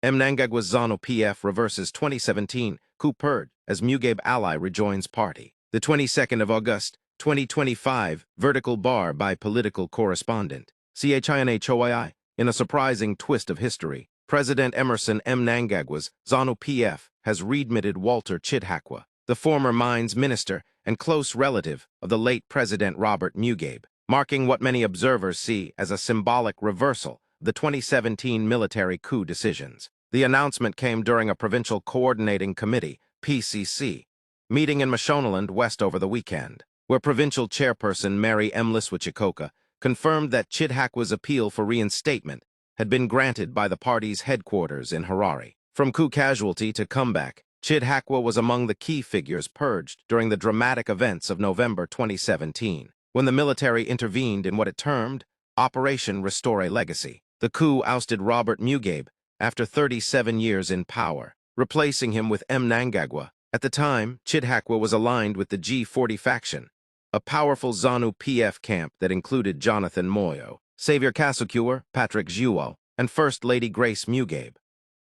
Mnangagwa Zanu PF reverses 2017 Coup Purge as Mugabe ally rejoins party. The 22nd of August, 2025, vertical bar by political correspondent. CHINHOII, in a surprising twist of history, President Emerson Mnangagwa's Zanu PF has readmitted Walter Chidhakwa, the former mines minister and close relative of the late President Robert Mugabe, marking what many observers see as a symbolic reversal of the 2017 military coup decisions. The announcement came during a Provincial Coordinating Committee, PCC, meeting in Mashonaland West over the weekend, where Provincial Chairperson Mary M. Liswichikoka confirmed that Chidhakwa's appeal for reinstatement had been granted by the party's headquarters in Harare. From coup casualty to comeback, Chidhakwa was among the key figures purged during the dramatic events of November 2017, when the military intervened in what it termed Operation Restore a Legacy. The coup ousted Robert Mugabe after 37 years in power, replacing him with Mnangagwa. At the time, Chidhakwa was aligned with the G40 faction, a powerful Zanu PF camp that included Jonathan Moyo, Xavier Kasukuer, Patrick Juo, and First Lady Grace Mugabe.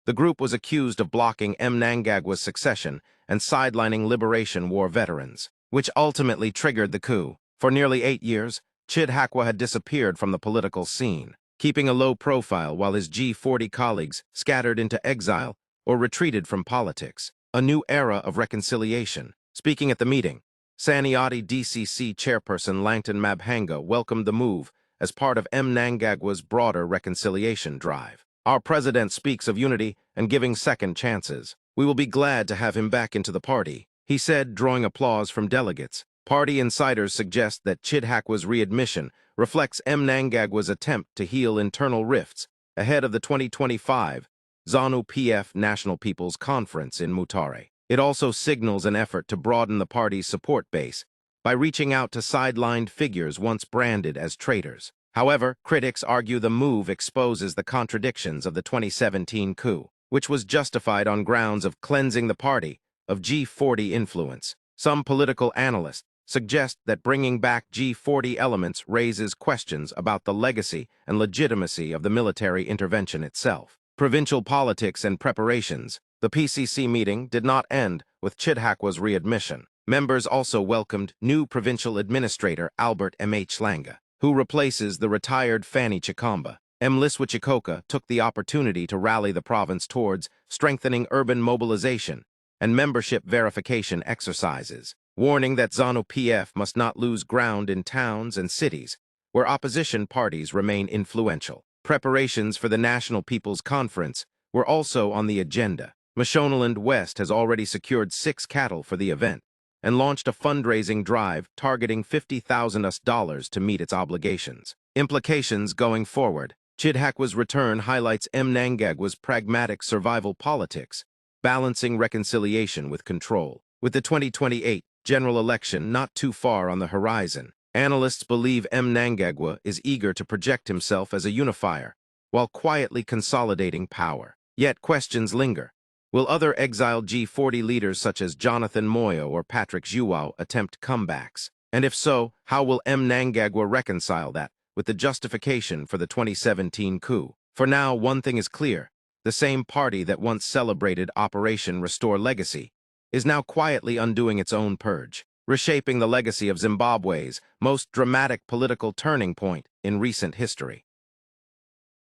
The group was accused of blocking Mnangagwa's succession and sidelining Liberation War veterans, which ultimately triggered the coup. For nearly 8 years, Chidhakwa had disappeared from the political scene, keeping a low profile while his G40 colleagues scattered into exile or retreated from politics. A new era of reconciliation. Speaking at the meeting, YTSccc chairperson Langton Mabhanga welcomed the move as part of Mnangagwa's broader reconciliation drive. Our president speaks of unity and giving second chances. We will be glad to have him back into the party, he said, drawing applause from delegates. Party insiders suggest that Chidhakwa's readmission reflects Mnangagwa's attempt to heal internal rifts ahead of the 2025 Zanu PF National People's Conference in Mutare. It also signals an effort to broaden the party's support base by reaching out to sidelined figures once branded as traitors. However, critics argue the move exposes the contradictions of the 2017 coup, which was justified on grounds of cleansing the party of G40 influence. Some political analysts suggest that bringing back G40 elements raises questions about the legacy and legitimacy of the military intervention itself. Provincial politics and preparations. The PCC meeting did not end with Chidhakwa's readmission. Members also welcomed new provincial administrator Albert M.H. Langa, who replaces the retired Fanny Chikamba. M. Liswichikoka took the opportunity to rally the province towards strengthening urban mobilization and membership verification exercises, warning that Zanu PF must not lose ground in towns and cities where opposition parties remain influential. Preparations for the National People's Conference were also on the agenda. Mashonaland West has already secured 6 cattle for the event and launched a fundraising drive targeting $50,000 to meet its obligations. Implications going forward. Chidhakwa's return highlights Mnangagwa's pragmatic survival politics, balancing reconciliation with control. With the 2028 general election not too far on the horizon, analysts believe Mnangagwa is eager to project himself as a unifier, while quietly consolidating power. Yet questions linger. Will other exiled G40 leaders such as Jonathan Moyo or Patrick Juo attempt comebacks? And if so, how will Mnangagwa reconcile that with the justification for the 2017 coup? For now, one thing is clear. The same party that once celebrated Operation Restore Legacy is now quietly undoing its own purge, reshaping the legacy of Zimbabwe's most dramatic political turning point in recent history.